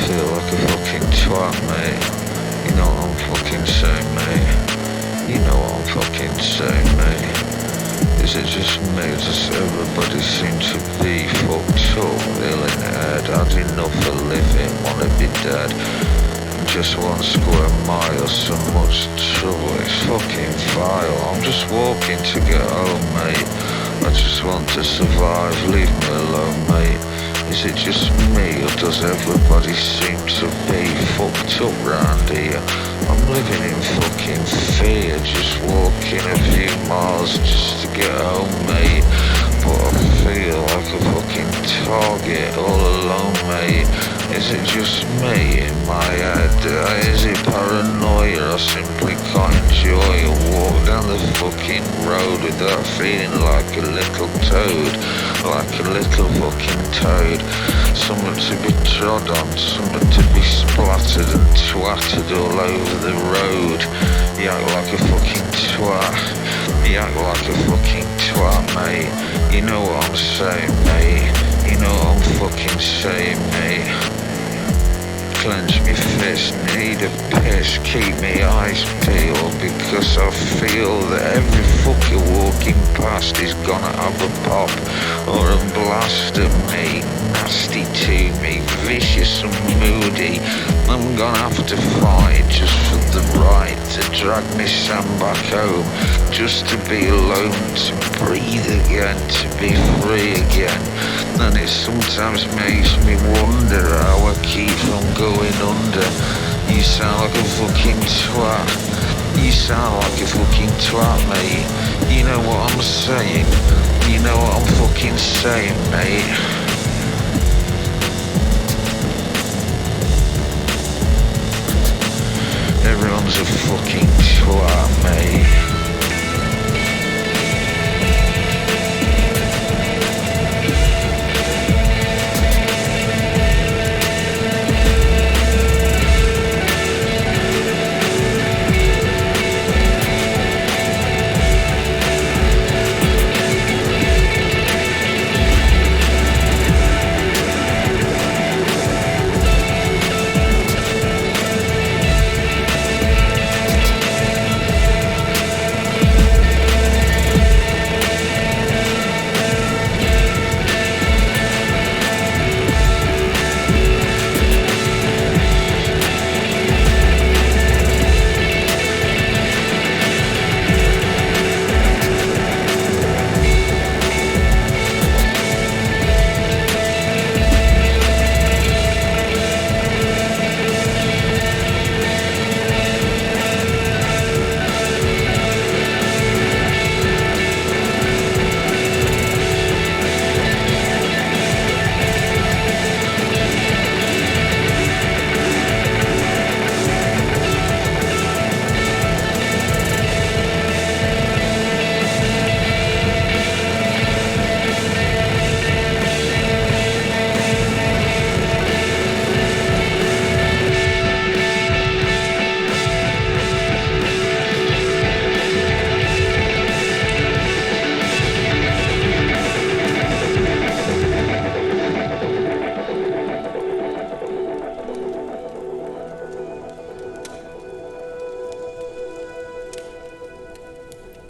feel like a fucking twat, mate. You know what I'm fucking saying, mate? You know what I'm fucking saying, mate? Is it just me? Does everybody seem to be fucked up, ill in the head? Had enough of living, wanna be dead. Just 1 square mile, so much trouble, it's fucking vile. I'm just walking to get home, mate. I just want to survive, leave me alone, mate. Is it just me, or does everybody seem to be fucked up round here? I'm living in fucking fear, just walking a few miles just to get home, mate. But I feel like a fucking target all alone, mate. Is it just me in my head? Is it paranoia? I simply can't enjoy a walk down the fucking road without feeling like a little toad. Like a little fucking toad. Someone to be trod on, someone to be splattered and twatted all over the road. You act like a fucking twat. You act like a fucking twat, mate. You know what I'm saying, mate. You know what I'm fucking saying, mate. Clench me fist, need a piss, keep me eyes peeled, because I feel that every fucker walking past is gonna have a pop or a blast at me, nasty to me, vicious and moody. I'm gonna have to fight just for the right to drag me son back home, just to be alone, to breathe again, to be free again. And it sometimes makes me wonder how I keep from going under. You sound like a fucking twat. You sound like a fucking twat, mate. You know what I'm saying? You know what I'm fucking saying, mate? Everyone's a fucking twat, mate.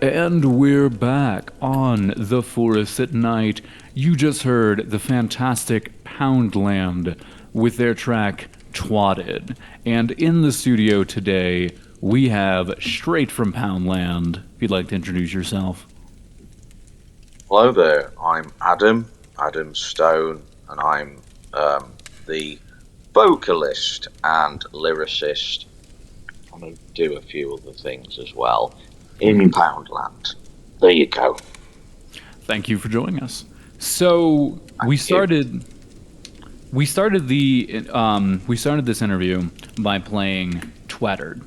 And we're back on The Forest at Night. You just heard the fantastic Poundland with their track Twatted. And in the studio today, we have straight from Poundland. If you'd like to introduce yourself. Hello there, I'm Adam Stone, and I'm the vocalist and lyricist. I'm going to do a few other things as well in Poundland. There you go. Thank you for joining us. So we started this interview by playing Twattered.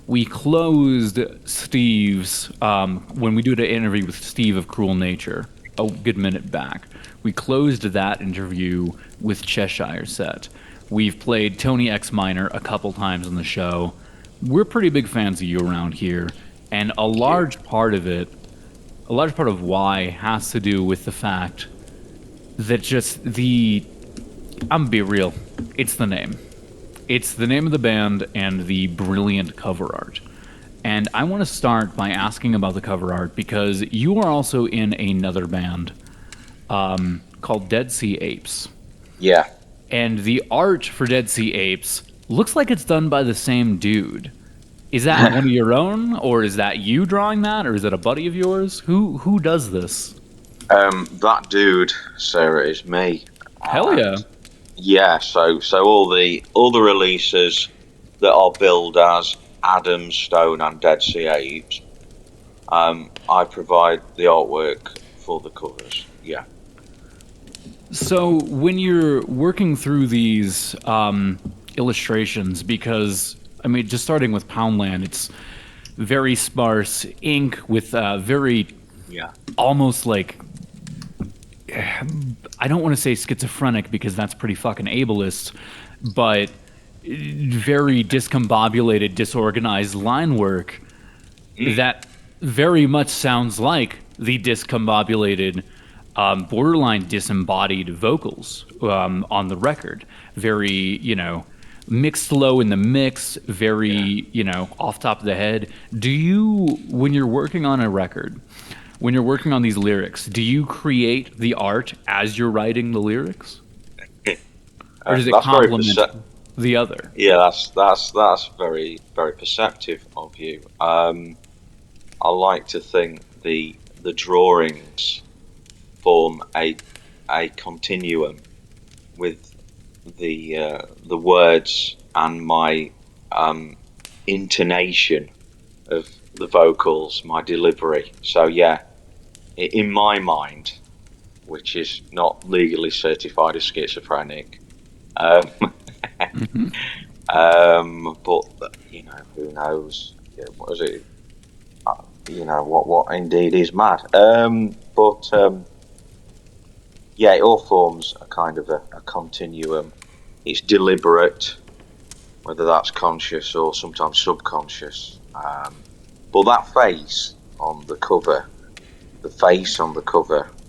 We closed Steve's when we did an interview with Steve of Cruel Nature a good minute back. We closed that interview with Cheshire Set. We've played Tony X Minor a couple times on the show. We're pretty big fans of you around here, and a large part of why has to do with the fact that I'm gonna be real, it's the name. It's the name of the band and the brilliant cover art. And I want to start by asking about the cover art because you are also in another band called Dead Sea Apes. Yeah. And the art for Dead Sea Apes looks like it's done by the same dude. Is that one of your own, or is that you drawing that, or is it a buddy of yours? Who does this? That dude, Sarah, is me. Hell yeah. Yeah, so all the releases that are billed as Adam, Stone, and Dead Sea Apes, I provide the artwork for the covers. Yeah. So when you're working through these illustrations, because I mean, just starting with Poundland, it's very sparse ink with very almost like, I don't want to say schizophrenic because that's pretty fucking ableist, but very discombobulated, disorganized line work that very much sounds like the discombobulated, borderline disembodied vocals on the record. Very, mixed low in the mix, very, off top of the head. Do you, when you're working on a record, when you're working on these lyrics, do you create the art as you're writing the lyrics? Or does it complement the other? Yeah, that's very, very perceptive of you. I like to think the drawings form a continuum with the words and my intonation of the vocals, my delivery. So yeah, in my mind, which is not legally certified as schizophrenic, but who knows? What is it? What indeed is mad. Yeah, it all forms a kind of a continuum. It's deliberate, whether that's conscious or sometimes subconscious. But that face on the cover,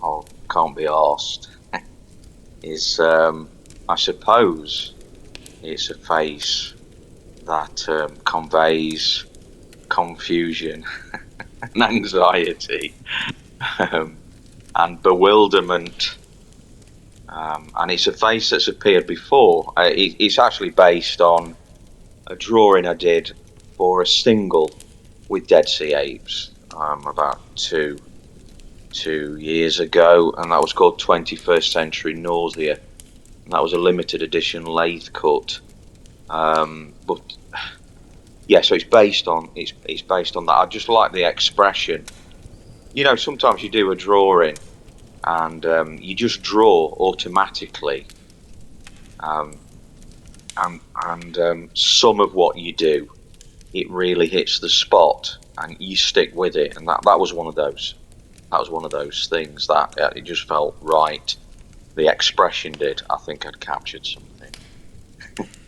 oh, can't be arsed, is, I suppose, it's a face that conveys confusion and anxiety and bewilderment. And it's a face that's appeared before. It's actually based on a drawing I did for a single with Dead Sea Apes about two years ago, and that was called 21st Century Nausea. And that was a limited edition lathe cut. But yeah, so it's based on that. I just like the expression. Sometimes you do a drawing and you just draw automatically, and some of what you do, it really hits the spot and you stick with it, and that was one of those things that it just felt right. The expression did. I think I'd captured something.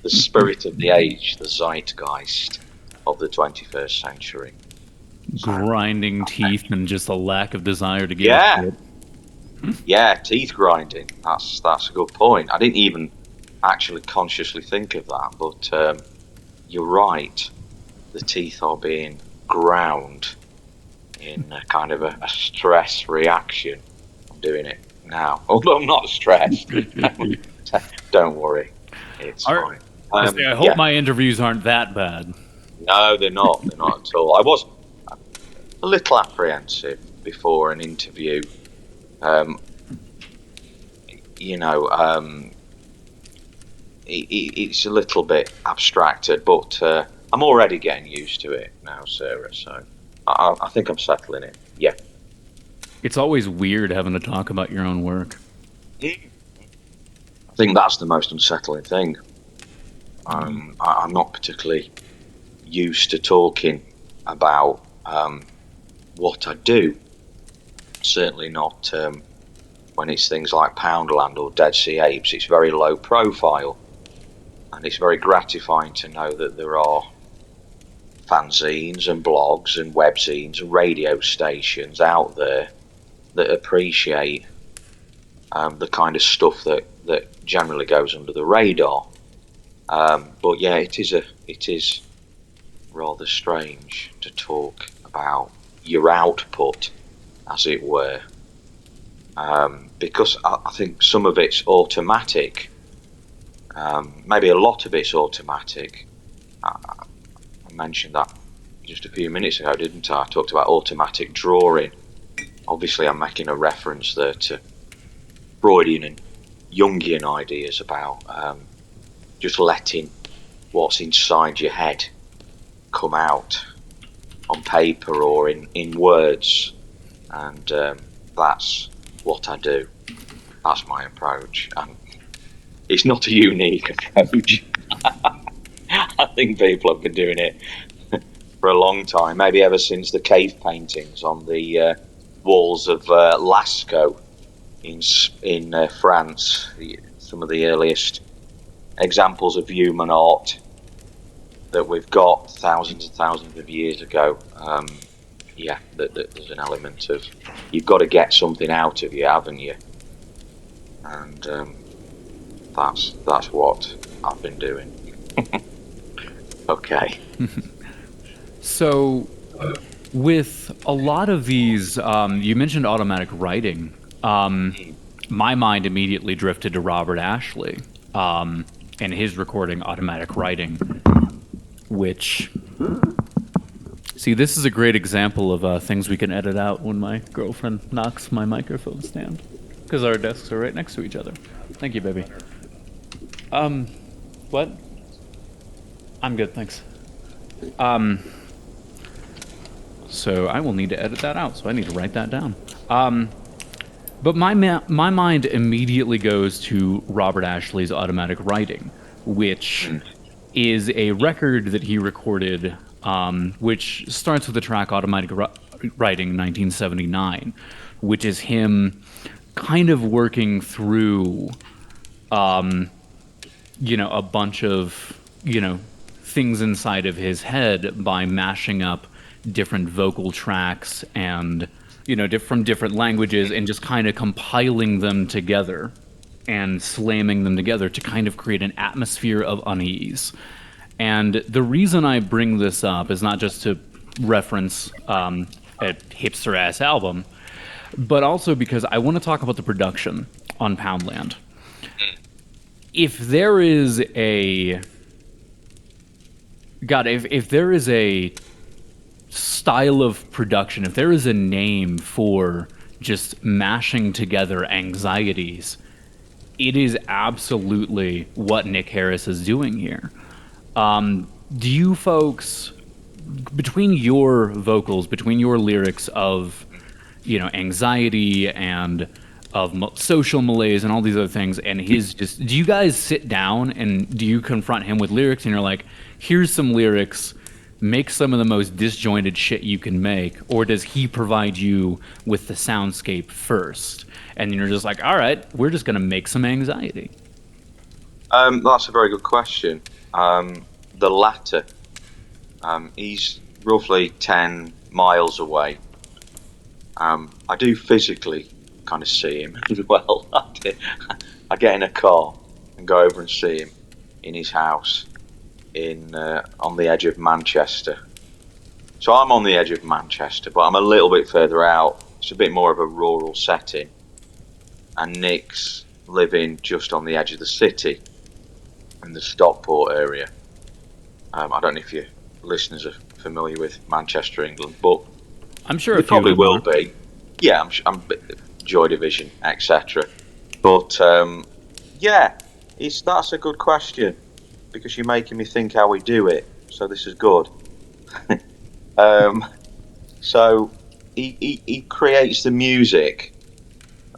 The spirit of the age, the zeitgeist of the 21st century. Grinding teeth and just a lack of desire to give a shit. Yeah, teeth grinding. That's a good point. I didn't even actually consciously think of that, but you're right. The teeth are being ground in a kind of a stress reaction. I'm doing it now, although I'm not stressed. Don't worry, it's fine. I hope my interviews aren't that bad. No, they're not. They're not at all. I was a little apprehensive before an interview. It's a little bit abstracted, but I'm already getting used to it now, Sarah. So I think I'm settling it. Yeah. It's always weird having to talk about your own work. I think that's the most unsettling thing. I'm not particularly used to talking about what I do. Certainly not when it's things like Poundland or Dead Sea Apes. It's very low profile, and it's very gratifying to know that there are fanzines and blogs and webzines and radio stations out there that appreciate the kind of stuff that generally goes under the radar. But yeah, it is rather strange to talk about your output, as it were, because I think some of it's automatic. Maybe a lot of it's automatic. I mentioned that just a few minutes ago, didn't I? I talked about automatic drawing. Obviously, I'm making a reference there to Freudian and Jungian ideas about just letting what's inside your head come out on paper or in words, and that's what I do. That's my approach, and it's not a unique approach. I think people have been doing it for a long time, maybe ever since the cave paintings on the walls of Lascaux in France. Some of the earliest examples of human art that we've got thousands and thousands of years ago. There's an element of you've got to get something out of you, haven't you? And that's what I've been doing. Okay. So, with a lot of these, you mentioned automatic writing. My mind immediately drifted to Robert Ashley and his recording Automatic Writing, which... See, this is a great example of things we can edit out when my girlfriend knocks my microphone stand, because our desks are right next to each other. Thank you, baby. What? I'm good, thanks. So I will need to edit that out, so I need to write that down. But my mind immediately goes to Robert Ashley's Automatic Writing, which is a record that he recorded, which starts with the track Automatic Writing 1979, which is him kind of working through, a bunch of, things inside of his head by mashing up different vocal tracks and, from different languages and just kind of compiling them together and slamming them together to kind of create an atmosphere of unease. And the reason I bring this up is not just to reference a hipster-ass album, but also because I want to talk about the production on Poundland. If there is a... God, if there is a style of production, if there is a name for just mashing together anxieties, it is absolutely what Nick Harris is doing here. Do you folks, between your vocals, between your lyrics of, anxiety and of social malaise and all these other things, and his just, do you guys sit down and do you confront him with lyrics and you're like, here's some lyrics, make some of the most disjointed shit you can make, or does he provide you with the soundscape first? And then you're just like, all right, we're just going to make some anxiety. That's a very good question. The latter. He's roughly 10 miles away. I do physically kind of see him as well. I get in a car and go over and see him in his house on the edge of Manchester. So I'm on the edge of Manchester, but I'm a little bit further out. It's a bit more of a rural setting. And Nick's living just on the edge of the city in the Stockport area. I don't know if your listeners are familiar with Manchester, England, but I'm sure they probably will be. Yeah, I'm Joy Division, etc. But that's a good question because you're making me think how we do it. So this is good. So he creates the music.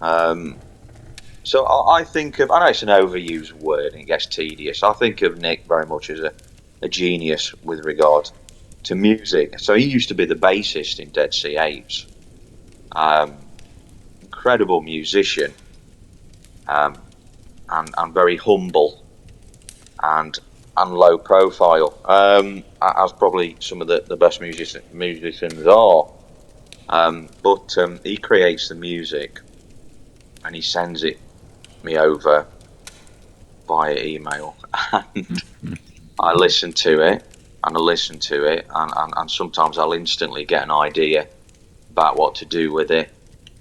So I think of, I know it's an overused word and it gets tedious. I think of Nick very much as a genius with regard to music. So he used to be the bassist in Dead Sea Apes. Incredible musician, and very humble and low profile, as probably some of the best musicians are. But he creates the music and he sends it me over via email, and I listen to it, and sometimes I'll instantly get an idea about what to do with it,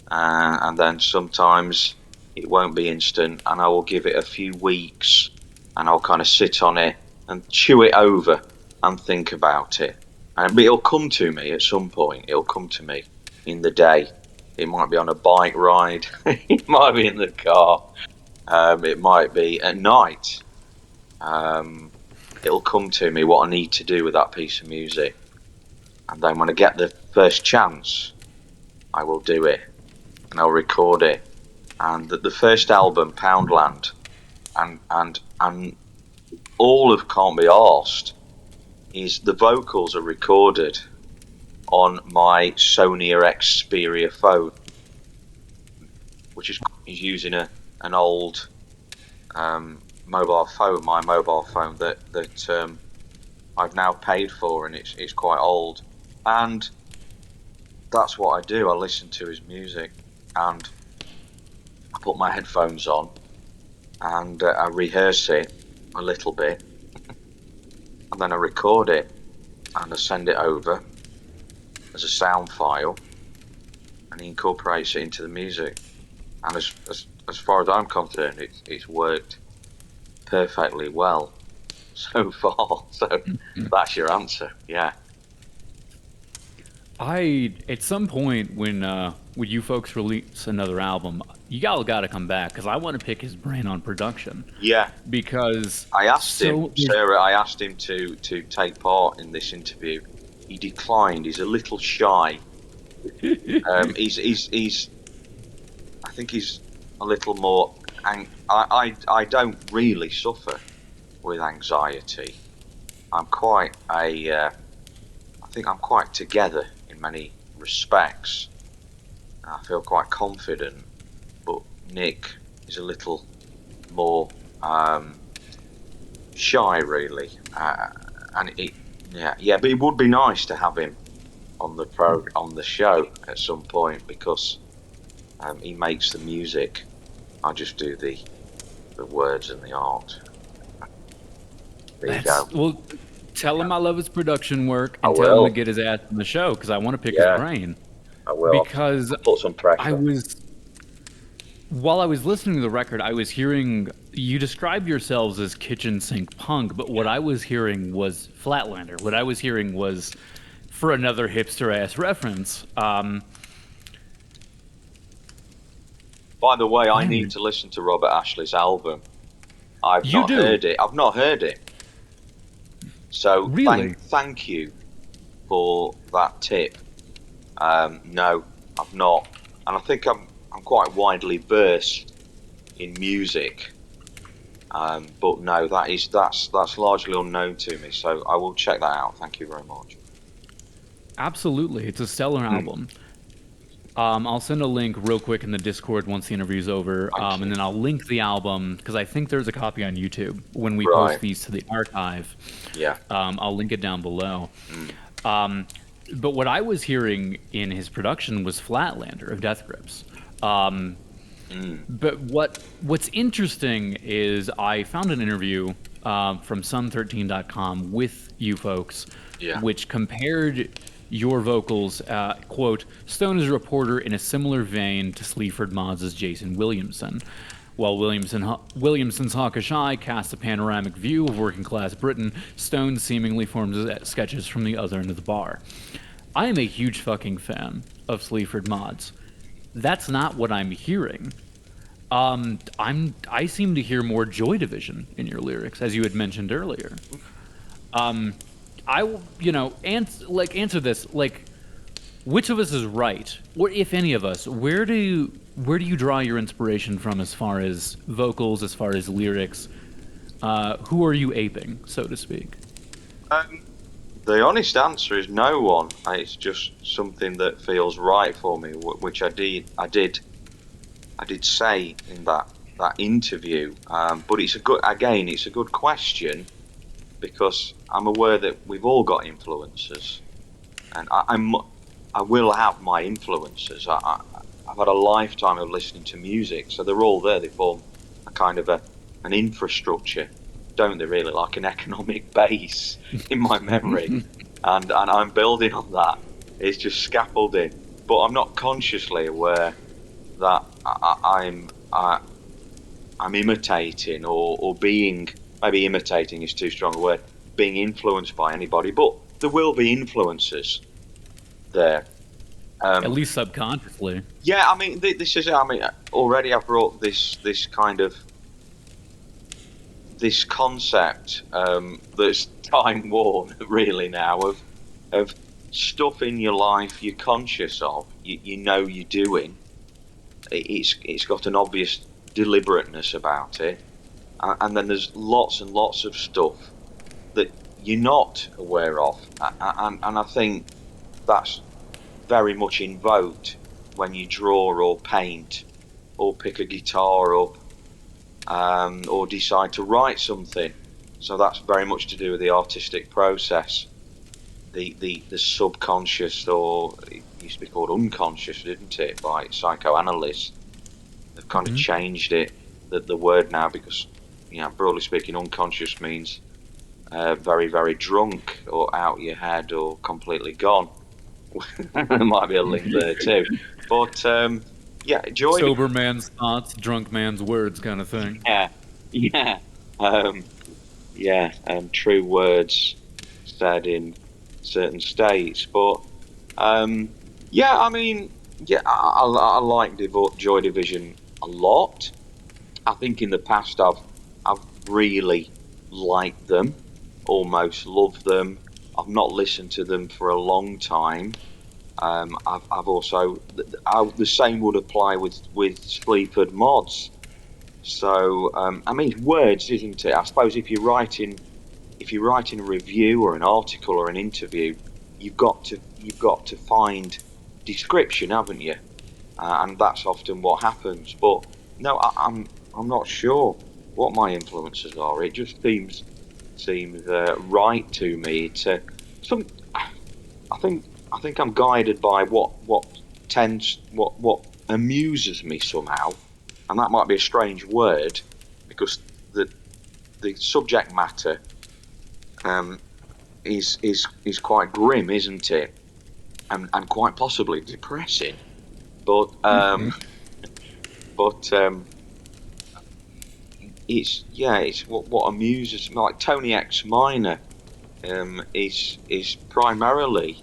and then sometimes it won't be instant, and I will give it a few weeks, and I'll kind of sit on it and chew it over and think about it, and it'll come to me at some point. It'll come to me in the day. It might be on a bike ride, it might be in the car, it might be at night. It'll come to me what I need to do with that piece of music, and then when I get the first chance, I will do it, and I'll record it. And the first album, Poundland, and all of Can't Be Arsed, is the vocals are recorded on my Sony Xperia phone, which is using an old mobile phone, my mobile phone that I've now paid for, and it's quite old. And that's what I do. I listen to his music, and I put my headphones on, and I rehearse it a little bit, and then I record it, and I send it over as a sound file, and he incorporates it into the music. And as far as I'm concerned, it's worked perfectly well so far. So that's your answer. Yeah. At some point when you folks release another album, you all got to come back, because I want to pick his brain on production. Yeah. Because I asked him, Sarah. I asked him to take part in this interview. He declined. He's a little shy. He's. I think he's a little more. I don't really suffer with anxiety. I'm quite I think I'm quite together in many respects. I feel quite confident, but Nick is a little more shy, really. But it would be nice to have him on the show at some point, because he makes the music. I just do the words and the art. There you go. Well, tell him I love his production work, and I tell will. him to get his ass on the show, because I want to pick his brain. I will. Because I'll put some pressure. While I was listening to the record, I was hearing you describe yourselves as kitchen sink punk, but what I was hearing was Flatlander. What I was hearing was, for another hipster ass reference. By the way, I need to listen to Robert Ashley's album. I've not heard it. So really? thank you for that tip. No, I've not, and I think I'm quite widely versed in music. But no, that's largely unknown to me. So I will check that out. Thank you very much. Absolutely, it's a stellar album. I'll send a link real quick in the Discord once the interview's over, and then I'll link the album, because I think there's a copy on YouTube when we post these to the archive. Yeah. I'll link it down below. But what I was hearing in his production was Flatlander of Death Grips. But what's interesting is I found an interview from Sun13.com with you folks, which compared your vocals, quote, Stone is a reporter in a similar vein to Sleaford Mods' Jason Williamson. While Williamson's Hawkish Eye casts a panoramic view of working-class Britain, Stone seemingly forms sketches from the other end of the bar. I am a huge fucking fan of Sleaford Mods. That's not what I'm hearing. I seem to hear more Joy Division in your lyrics, as you had mentioned earlier. Answer this, which of us is right, or if any of us, where do you draw your inspiration from as far as vocals, as far as lyrics? Who are you aping, so to speak? The honest answer is no one. It's just something that feels right for me, which I did say in that interview. But it's a good question, because I'm aware that we've all got influences, and I will have my influences. I've had a lifetime of listening to music, so they're all there. They form a kind of an infrastructure don't they? Really, like an economic base in my memory, and I'm building on that. It's just scaffolding, but I'm not consciously aware that I'm imitating or being, maybe imitating is too strong a word, being influenced by anybody, but there will be influences there. At least subconsciously. Yeah, I mean, this is, I mean, already I've brought this kind of, this concept that's time worn really now of stuff in your life you're conscious of, you know you're doing. It's got an obvious deliberateness about it, and then there's lots and lots of stuff that you're not aware of, and I think that's very much invoked when you draw or paint or pick a guitar up, or decide to write something. So that's very much to do with the artistic process, the subconscious, or it used to be called unconscious, didn't it, by psychoanalysts. They've kind of changed it, the word now, because, you know, broadly speaking, unconscious means very, very drunk or out of your head or completely gone. There might be a link there too, but yeah, joy. Sober man's thoughts, drunk man's words, kind of thing. Yeah, true words said in certain states, but yeah, I mean, yeah, I like Joy Division a lot. I think in the past I've really liked them, almost loved them. I've not listened to them for a long time. I've also, the same would apply with Sleaford Mods. So I mean, words, isn't it? I suppose if you're writing a review or an article or an interview, you've got to find description, haven't you? And that's often what happens. But no, I'm not sure what my influences are. It just seems right to me. Some I think I'm guided by what amuses me somehow, and that might be a strange word, because the subject matter is quite grim, isn't it? And quite possibly depressing. But it's what amuses me. Like Tony X Minor is primarily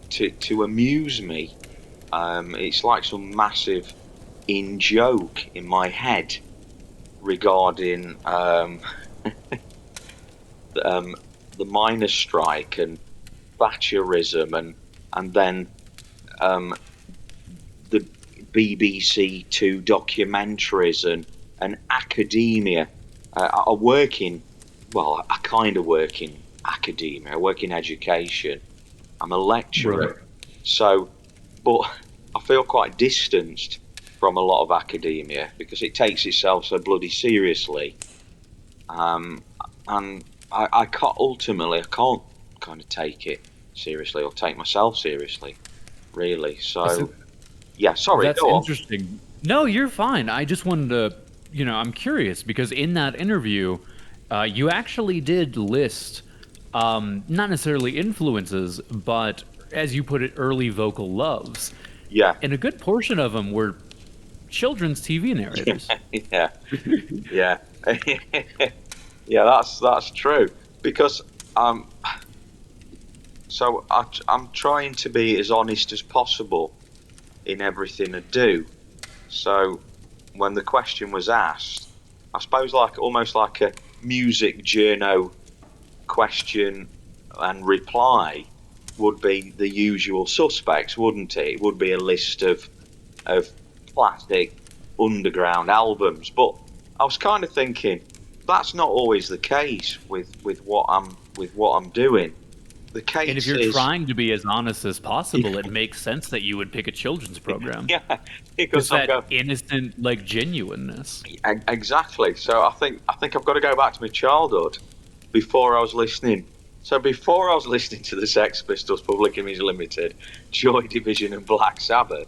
to amuse me. It's like some massive in joke in my head regarding the miners' strike and Thatcherism, and then the BBC Two documentaries and academia. I work in, well, I kind of work in academia. I work in education. I'm a lecturer, Right. so, but I feel quite distanced from a lot of academia because it takes itself so bloody seriously, and I can't, ultimately I can't kind of take it seriously or take myself seriously, really. So yeah, sorry, That's go on. interesting. No, you're fine. I just wanted to, I'm curious because in that interview, you actually did list, not necessarily influences, but as you put it, early vocal loves. Yeah, And a good portion of them were children's TV narrators. yeah, yeah, yeah. That's true, because so I'm trying to be as honest as possible in everything I do. So when the question was asked, I suppose like almost like a music journo question and reply would be the usual suspects, wouldn't it? It would be a list of classic underground albums. But I was kind of thinking that's not always the case with what I'm doing. The case And if you're is, trying to be as honest as possible, it makes sense that you would pick a children's program. yeah, Because because I'm that going, innocent, like, genuineness. exactly. So I think I've got to go back to my childhood before I was listening. So before I was listening to the Sex Pistols, Public Image Limited, Joy Division, and Black Sabbath,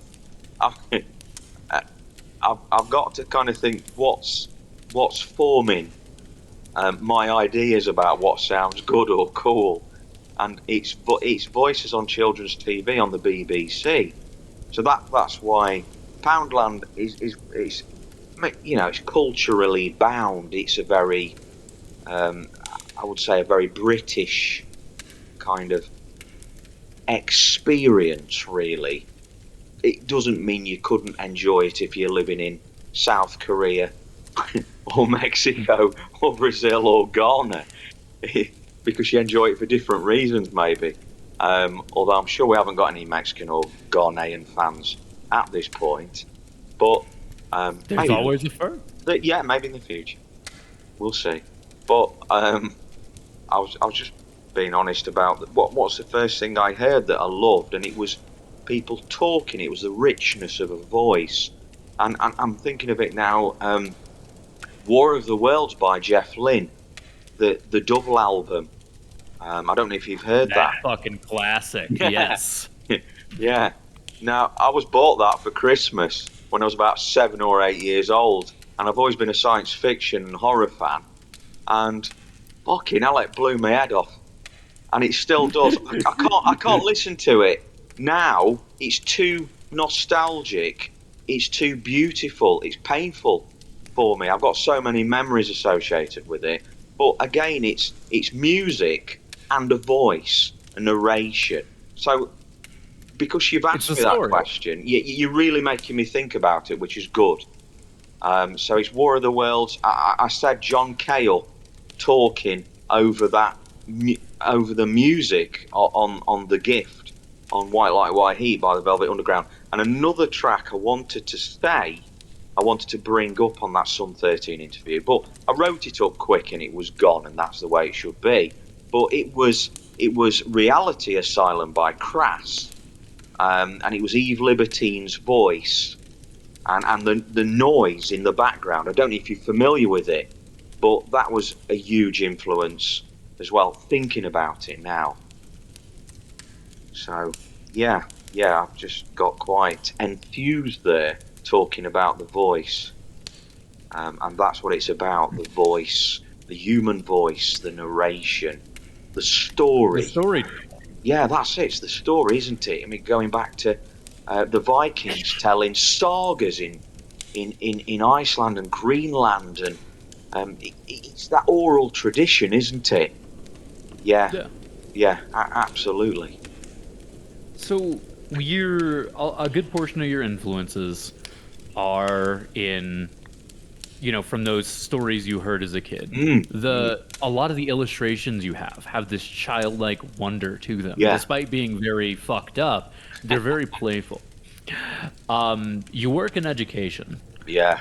I've got to kind of think what's forming my ideas about what sounds good or cool, and it's voices on children's TV on the BBC. So that's why Poundland is it's culturally bound. It's a very I would say a very British kind of experience, really. It doesn't mean you couldn't enjoy it if you're living in South Korea or Mexico or Brazil or Ghana, because you enjoy it for different reasons, maybe. Although I'm sure we haven't got any Mexican or Ghanaian fans at this point. But There's always a first. Yeah, maybe in the future. We'll see. But I was just being honest about what's the first thing I heard that I loved, and it was people talking. It was the richness of a voice, and I'm thinking of it now. War of the Worlds by Jeff Lynne, the double album. I don't know if you've heard that. Fucking classic. Yes. Yeah. Now, I was bought that for Christmas when I was about 7 or 8 years old, and I've always been a science fiction and horror fan, and fucking hell, it blew my head off. And it still does. I can't listen to it now. It's too nostalgic. It's too beautiful. It's painful for me. I've got so many memories associated with it. But again, it's music and a voice, a narration. So because you've asked me that question, you're really making me think about it, which is good. So it's War of the Worlds. I said John Cale talking over the music on The Gift, on White Light, White Heat by the Velvet Underground. And another track I wanted to bring up on that Sun 13 interview, but I wrote it up quick and it was gone, and that's the way it should be. But it was Reality Asylum by Crass, and it was Eve Libertine's voice, and the noise in the background. I don't know if you're familiar with it, but that was a huge influence as well, thinking about it now. So yeah, I've just got quite enthused there talking about the voice, and that's what it's about: the voice, the human voice, the narration, the story. The story. Yeah, that's it. It's the story, isn't it? I mean, going back to the Vikings telling sagas in Iceland and Greenland, and it's that oral tradition, isn't it? Yeah, absolutely. So a good portion of your influences are in, from those stories you heard as a kid. A lot of the illustrations you have this childlike wonder to them. Yeah. Despite being very fucked up, they're very playful. You work in education. Yeah.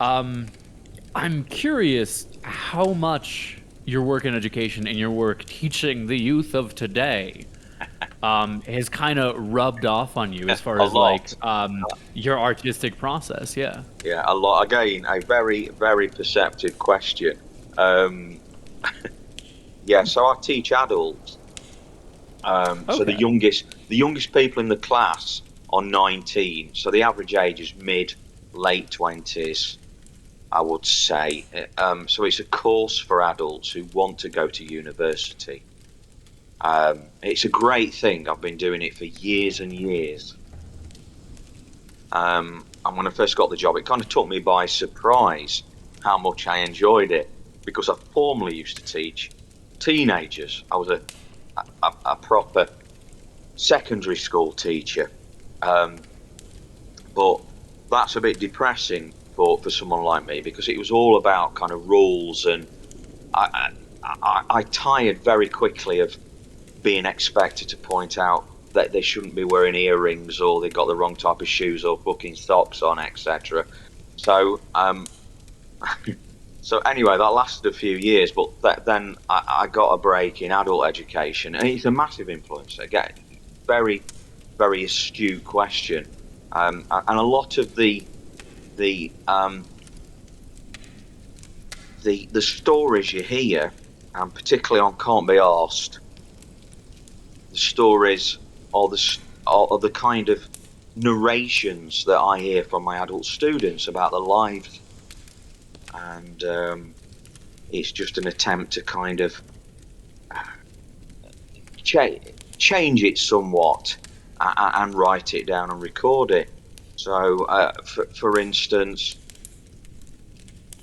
I'm curious how much your work in education and your work teaching the youth of today has kind of rubbed off on you as far as your artistic process. Yeah a lot. Again, a very, very perceptive question. So I teach adults, okay. So the youngest people in the class are 19, so the average age is late 20s, I would say. So it's a course for adults who want to go to university. It's a great thing. I've been doing it for years and years. And when I first got the job, it kind of took me by surprise how much I enjoyed it, because I formerly used to teach teenagers. I was a proper secondary school teacher. But that's a bit depressing for someone like me, because it was all about kind of rules, and I tired very quickly of being expected to point out that they shouldn't be wearing earrings, or they got the wrong type of shoes or fucking socks on, etc. So so anyway, that lasted a few years, but then I got a break in adult education, and it's a massive influence. Again, very, very astute question, and a lot of the stories you hear, and particularly on Can't Be Arsed, the stories are the kind of narrations that I hear from my adult students about their lives, and it's just an attempt to kind of change it somewhat and write it down and record it. So, for instance,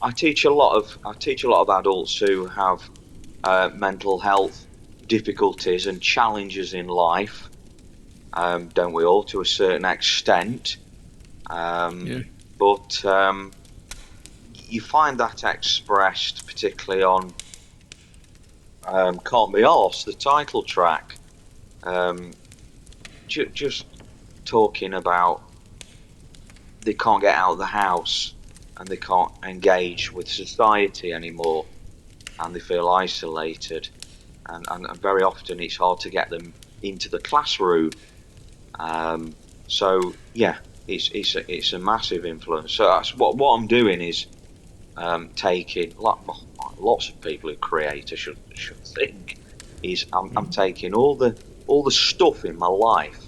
I teach a lot of adults who have mental health difficulties and challenges in life. Don't we all, to a certain extent? But you find that expressed particularly on Can't Be Arsed, the title track. Just talking about they can't get out of the house and they can't engage with society anymore and they feel isolated, and very often it's hard to get them into the classroom. So yeah, it's a massive influence. So that's what I'm doing is taking lots of people who create, I should think, is I'm taking all the stuff in my life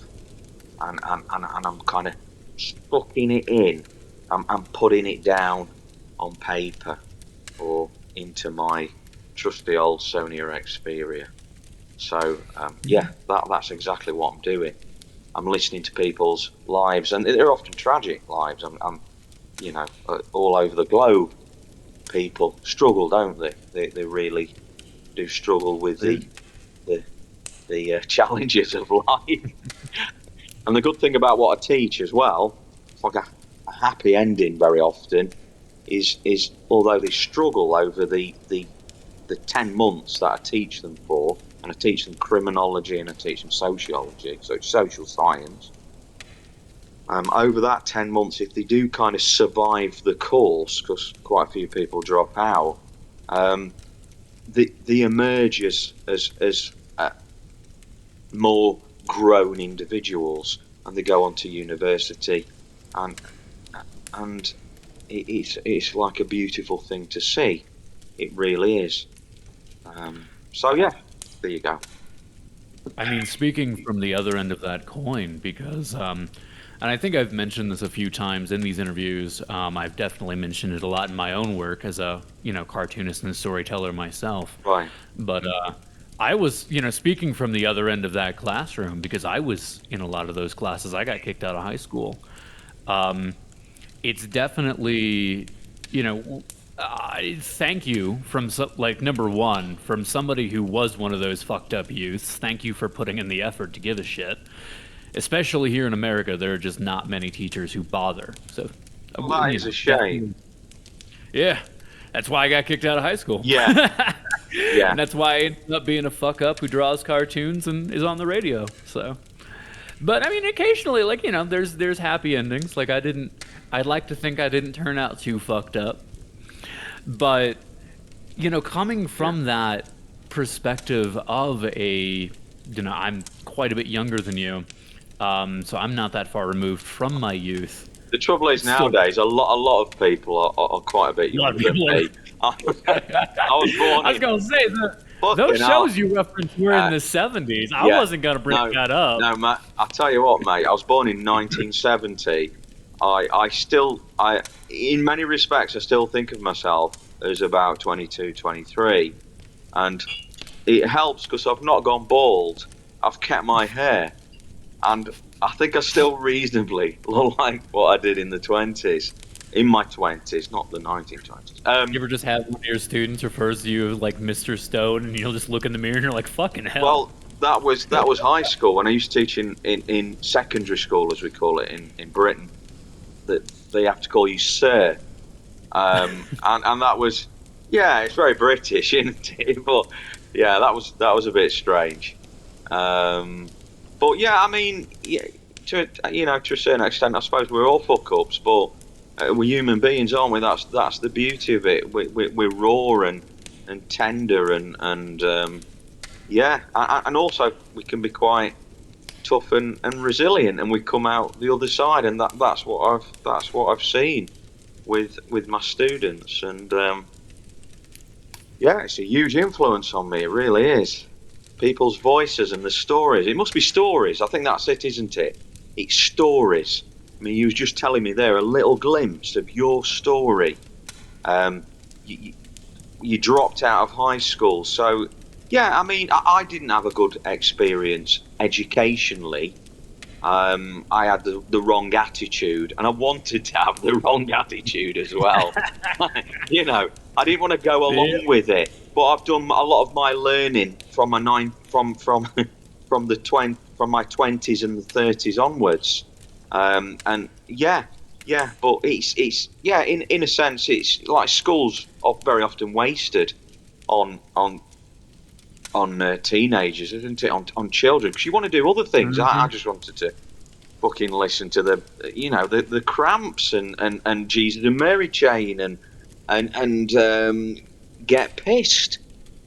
and I'm kind of sucking it in. I'm putting it down on paper or into my trusty old Sony Xperia. So that's exactly what I'm doing. I'm listening to people's lives, and they're often tragic lives. I'm all over the globe. People struggle, don't they? They really do struggle with the challenges of life. And the good thing about what I teach as well, it's like a happy ending very often, is although they struggle over the 10 months that I teach them for, and I teach them criminology and I teach them sociology, so it's social science. Over that 10 months, if they do kind of survive the course, because quite a few people drop out, they emerge as more grown individuals, and they go on to university, and it's like a beautiful thing to see. It really is. So yeah, there you go. I mean, speaking from the other end of that coin, because, and I think I've mentioned this a few times in these interviews. I've definitely mentioned it a lot in my own work as a, cartoonist and storyteller myself. Right. But I was, speaking from the other end of that classroom, because I was in a lot of those classes. I got kicked out of high school. It's definitely, thank you from number one, from somebody who was one of those fucked up youths. Thank you for putting in the effort to give a shit. Especially here in America, there are just not many teachers who bother. So that is a shame. Yeah, that's why I got kicked out of high school. Yeah, yeah. And that's why I ended up being a fuck up who draws cartoons and is on the radio. So, but I mean, occasionally, there's happy endings. I'd like to think I didn't turn out too fucked up. But, coming from that perspective of I'm quite a bit younger than you, so I'm not that far removed from my youth. The trouble is nowadays, a lot of people are quite a bit younger than me. I was born. I was going to say those shows you referenced were in the 70s. I wasn't going to bring that up. No, Matt. I'll tell you what, mate. I was born in 1970. I in many respects, I still think of myself as about 22, 23. And it helps because I've not gone bald. I've kept my hair. And I think I still reasonably look like what I did in the 20s. In my 20s, not the 1920s. You ever just have one of your students refers to you like Mr. Stone, and you'll just look in the mirror and you're like, fucking hell. Well, that was high school. When I used to teach in secondary school, as we call it in Britain, that they have to call you sir. And that was, it's very British, isn't it? But yeah, that was a bit strange. But yeah, I mean, to a certain extent, I suppose we're all fuck ups, but we're human beings, aren't we? That's the beauty of it. We're raw and tender and also we can be quite tough and resilient, and we come out the other side, and that's what I've seen with my students, and it's a huge influence on me. It really is. People's voices and the stories. It must be stories. I think that's it, isn't it? It's stories. I mean, you was just telling me there a little glimpse of your story. you dropped out of high school. So, yeah, I mean, I didn't have a good experience educationally. I had the wrong attitude, and I wanted to have the wrong attitude as well. You know, I didn't want to go along with it, but I've done a lot of my learning from from my 20s and the 30s onwards. And yeah, but it's yeah, in a sense, it's like school's very often wasted on teenagers, isn't it? On children, because you want to do other things. I just wanted to fucking listen to the Cramps and Jesus and Mary Chain and get pissed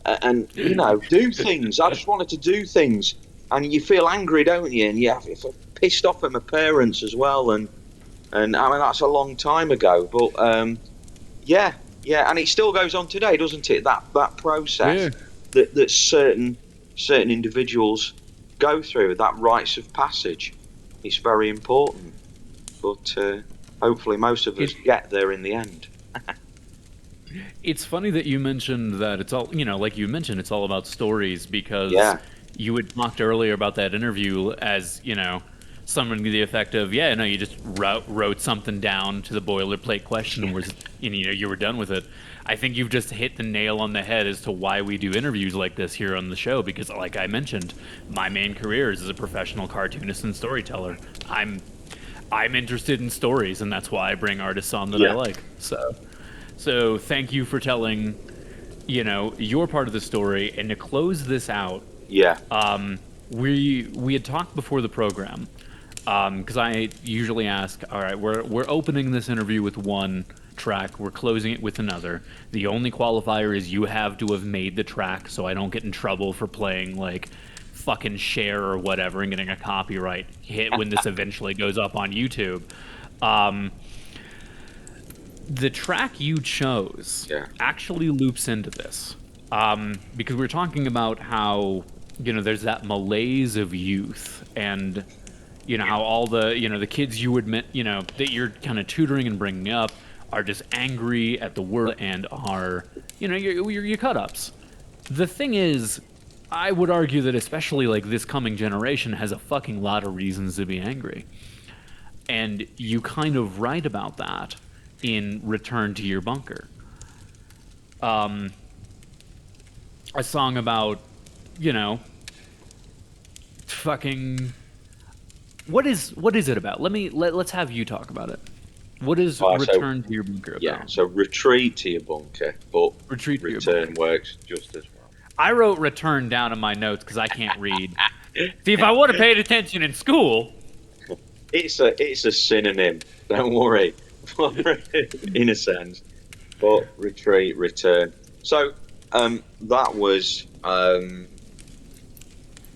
and do things. I just wanted to do things, and you feel angry, don't you? And you feel pissed off at my parents as well, and I mean that's a long time ago, but yeah, and it still goes on today, doesn't it? That process that certain individuals go through, that rites of passage. It's very important, but hopefully most of us get there in the end. It's funny that you mentioned that it's all, like you mentioned, it's all about stories, because you had talked earlier about that interview as, something to the effect of, you just wrote something down to the boilerplate question and you were done with it. I think you've just hit the nail on the head as to why we do interviews like this here on the show, because like I mentioned, my main career is as a professional cartoonist and storyteller. I'm interested in stories, and that's why I bring artists on that I like. So thank you for telling, your part of the story. And to close this out, we had talked before the program, because I usually ask, all right, we're opening this interview with one track, we're closing it with another. The only qualifier is you have to have made the track, so I don't get in trouble for playing like fucking Share or whatever and getting a copyright hit when this eventually goes up on YouTube. The track you chose actually loops into this, because we're talking about how there's that malaise of youth, and how all the the kids you admit that you're kind of tutoring and bringing up are just angry at the world and are your cut-ups. The thing is, I would argue that especially like this coming generation has a fucking lot of reasons to be angry, and you kind of write about that in Return to Your Bunker, a song about fucking what is it about? Let's have you talk about it. What is Return to Your Bunker about? Yeah, so Retreat to Your Bunker, but Return works just as well. I wrote Return down in my notes because I can't read. See, if I would have paid attention in school. It's a synonym, don't worry, in a sense. But Retreat, Return. So that was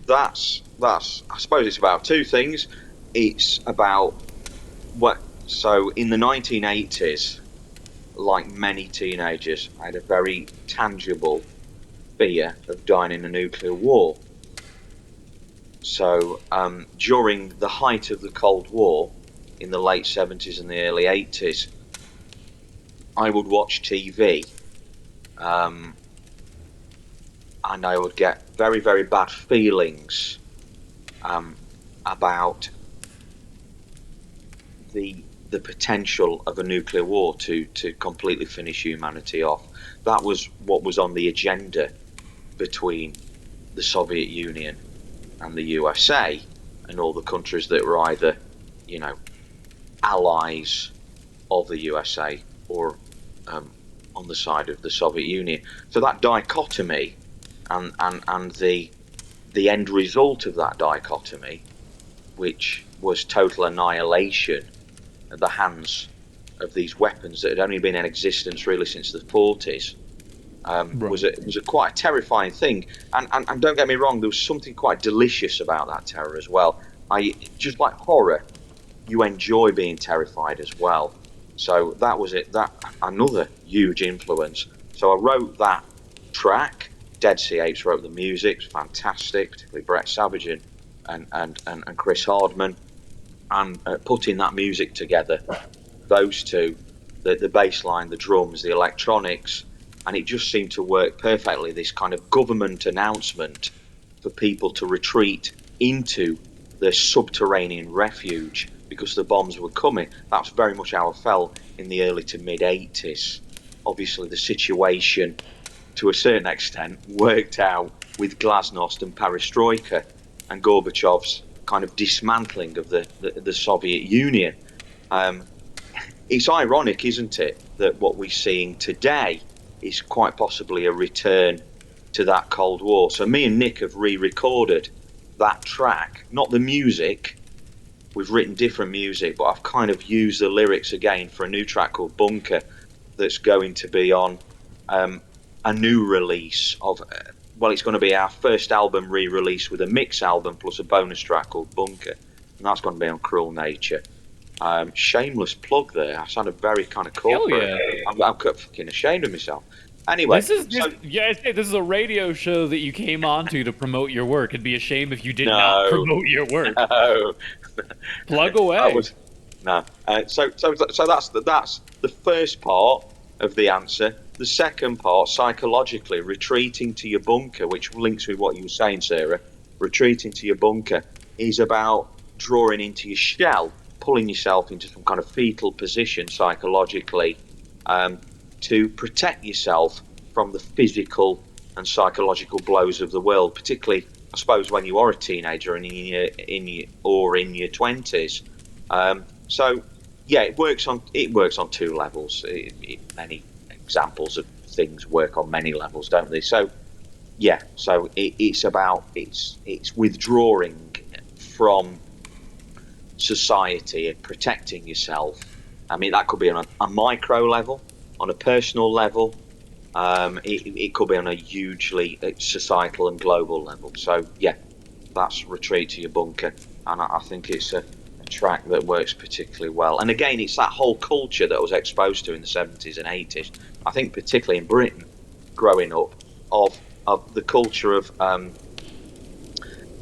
that's I suppose it's about two things. It's about so in the 1980s, like many teenagers, I had a very tangible fear of dying in a nuclear war. So during the height of the Cold War, in the late 70s and the early 80s, I would watch TV, and I would get very, very bad feelings about the potential of a nuclear war to completely finish humanity off. That was what was on the agenda between the Soviet Union and the USA and all the countries that were either, allies of the USA or on the side of the Soviet Union. So that dichotomy and the end result of that dichotomy, which was total annihilation at the hands of these weapons that had only been in existence really since the 40s, was a quite terrifying thing. And don't get me wrong, there was something quite delicious about that terror as well. Just like horror, you enjoy being terrified as well. So that was it. That another huge influence. So I wrote that track. Dead Sea Apes wrote the music. It's fantastic, particularly Brett Savage and Chris Hardman. And putting that music together, those two, the bass line, the drums, the electronics, and it just seemed to work perfectly. This kind of government announcement for people to retreat into the subterranean refuge because the bombs were coming. That's very much how I felt in the early to mid 80s. Obviously, the situation, to a certain extent, worked out with glasnost and perestroika and Gorbachev's kind of dismantling of the Soviet Union. It's ironic, isn't it, that what we're seeing today is quite possibly a return to that Cold War. So me and Nick have re-recorded that track, not the music. We've written different music, but I've kind of used the lyrics again for a new track called Bunker that's going to be on a new release of, well, it's going to be our first album re-release with a mix album plus a bonus track called Bunker, and that's going to be on Cruel Nature. Shameless plug there. I sounded very kind of corporate. Hell yeah. I'm fucking ashamed of myself. Anyway, This is a radio show that you came onto to promote your work. It'd be a shame if you did not promote your work. No. Plug away. So that's the first part of the answer. The second part, psychologically, retreating to your bunker, which links with what you were saying, Sarah. Retreating to your bunker is about drawing into your shell, pulling yourself into some kind of fetal position psychologically, to protect yourself from the physical and psychological blows of the world, particularly, I suppose, when you are a teenager and in your 20s. So, yeah, it works on two levels. Many examples of things work on many levels, don't they? So, yeah, so it's withdrawing from society and protecting yourself. I mean, that could be on a micro level, on a personal level. It could be on a hugely societal and global level. So yeah, that's Retreat to Your Bunker, and I think it's a track that works particularly well. And again, it's that whole culture that I was exposed to in the 70s and 80s. I think particularly in Britain, growing up, of the culture of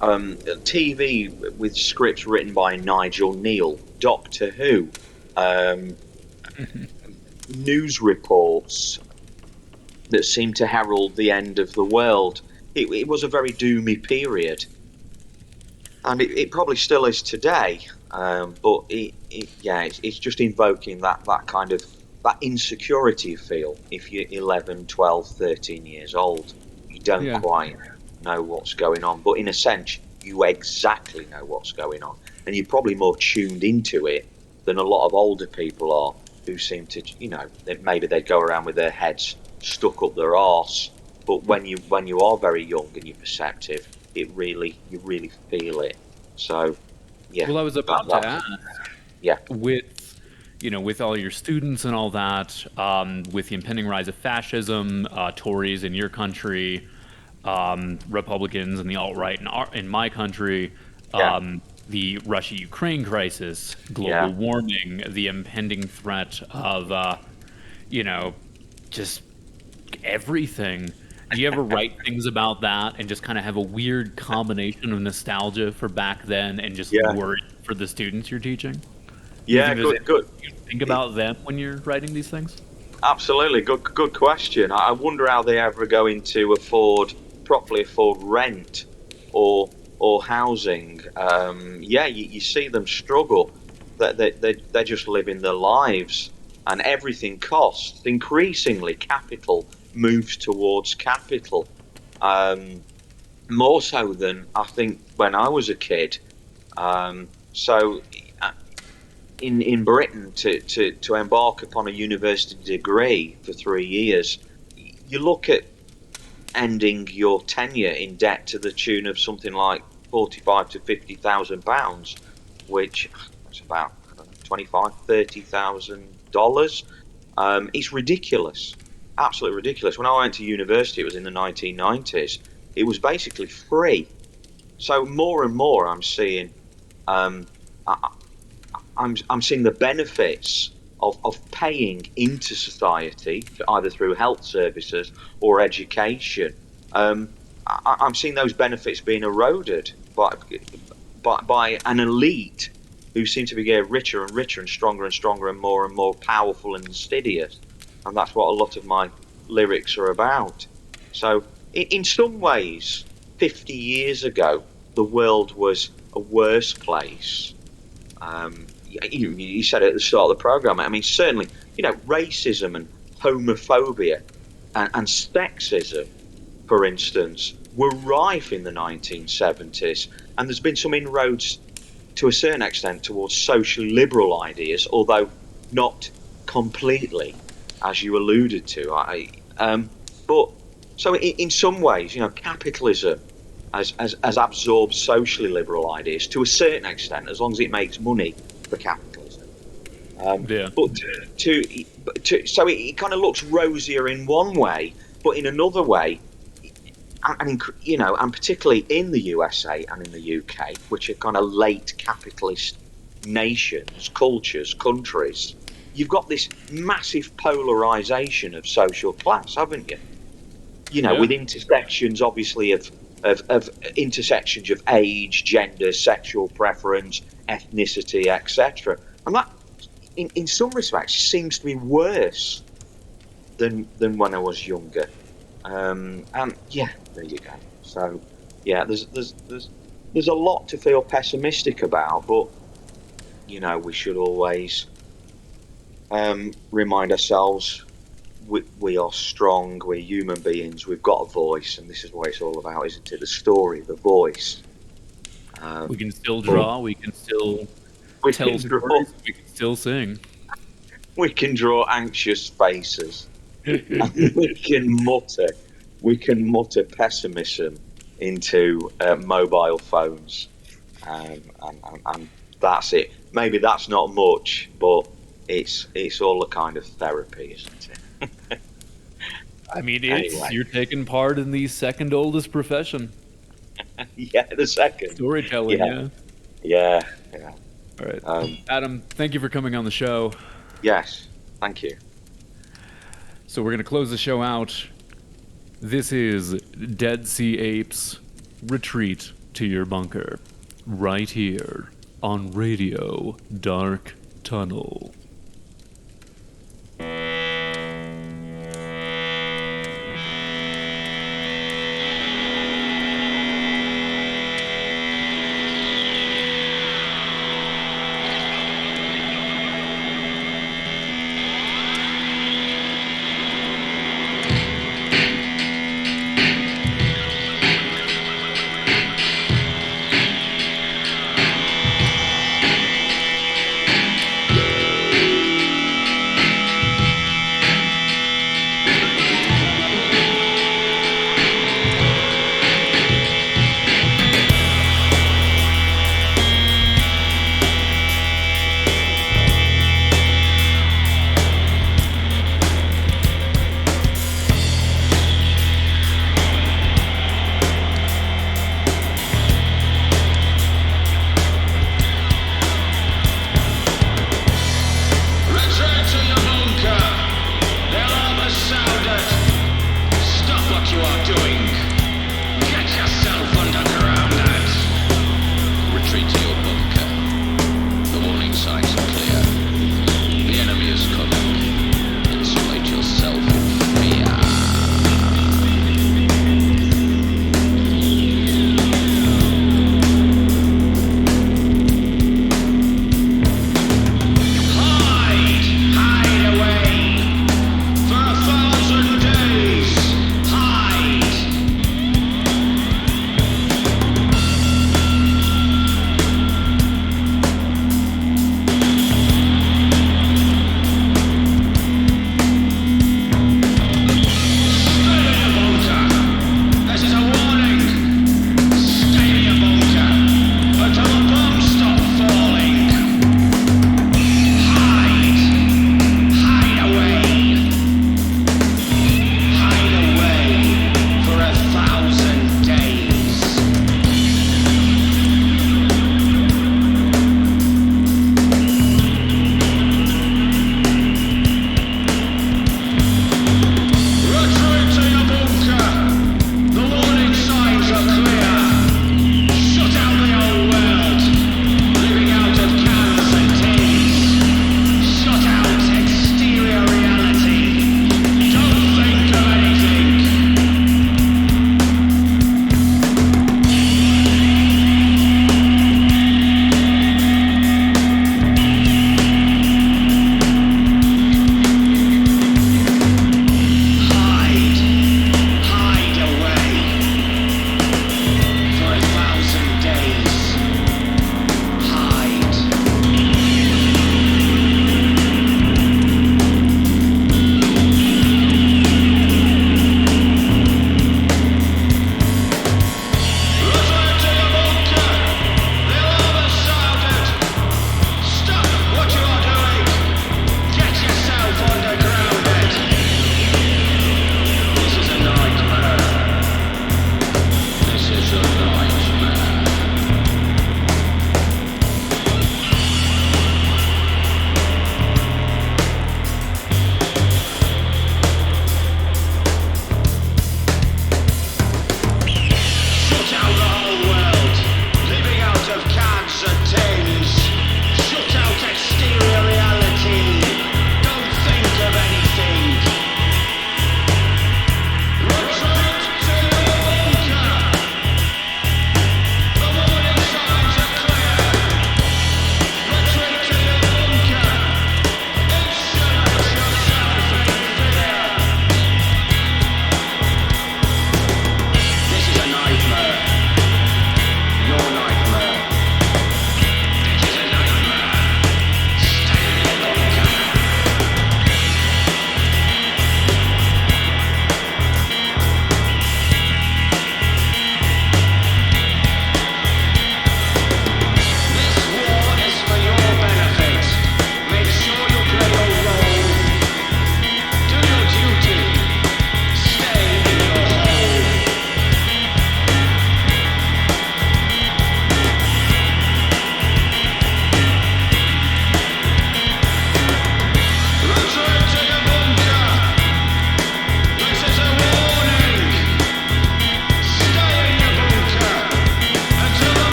TV with scripts written by Nigel Neal, Doctor Who, news reports that seemed to herald the end of the world. It was a very doomy period, and it probably still is today. But it's just invoking that kind of that insecurity you feel if you're 11, 12, 13 years old. You don't quite know what's going on, but in a sense you exactly know what's going on, and you're probably more tuned into it than a lot of older people are, who seem to, maybe they go around with their heads stuck up their arse. But when you are very young and you're perceptive, you really feel it. So yeah. Well, I was about to ask. Yeah. With all your students and all that, with the impending rise of fascism, Tories in your country, Republicans and the alt-right in my country, the Russia-Ukraine crisis, global warming, the impending threat of, just everything. Do you ever write things about that and just kind of have a weird combination of nostalgia for back then and just worry for the students you're teaching? Yeah, good. You think about them when you're writing these things? Absolutely, good question. I wonder how they're ever going to properly afford rent or housing. You see them struggle. They're just living their lives, and everything costs. Increasingly, capital moves towards capital, more so than I think when I was a kid. So in Britain, to embark upon a university degree for 3 years, you look at ending your tenure in debt to the tune of something like £45,000 to £50,000, which is about $25,000, $30,000. It's ridiculous, absolutely ridiculous. When I went to university, it was in the 1990s. It was basically free. So more and more, I'm seeing, I'm seeing the benefits of paying into society, either through health services or education. I'm seeing those benefits being eroded by an elite who seem to be getting richer and richer and stronger and more powerful and insidious. And that's what a lot of my lyrics are about. So, in some ways, 50 years ago, the world was a worse place. You said it at the start of the program. I mean, certainly, racism and homophobia and sexism, for instance, were rife in the 1970s, and there's been some inroads to a certain extent towards socially liberal ideas, although not completely, as you alluded to. But so in some ways, capitalism has absorbed socially liberal ideas to a certain extent, as long as it makes money for capitalism. But so it kind of looks rosier in one way, but in another way, and particularly in the USA and in the UK, which are kind of late capitalist nations, cultures, countries, you've got this massive polarization of social class, haven't you? With intersections, obviously, of intersections of age, gender, sexual preference, ethnicity, etc. And that, in some respects, seems to be worse than when I was younger. And yeah, there you go. So yeah, there's a lot to feel pessimistic about, but we should always remind ourselves we are strong. We're human beings. We've got a voice, and this is what it's all about, isn't it? The story, the voice. We can still draw. We can still tell stories. We can still sing. We can draw anxious faces. And we can mutter pessimism into mobile phones, and that's it. Maybe that's not much, but it's all a kind of therapy, isn't it? I mean, you're taking part in the second oldest profession. Yeah, the second storytelling. Yeah. All right, Adam, thank you for coming on the show. Yes, thank you. So we're going to close the show out. This is Dead Sea Apes, Retreat to Your Bunker, right here on Radio Dark Tunnel.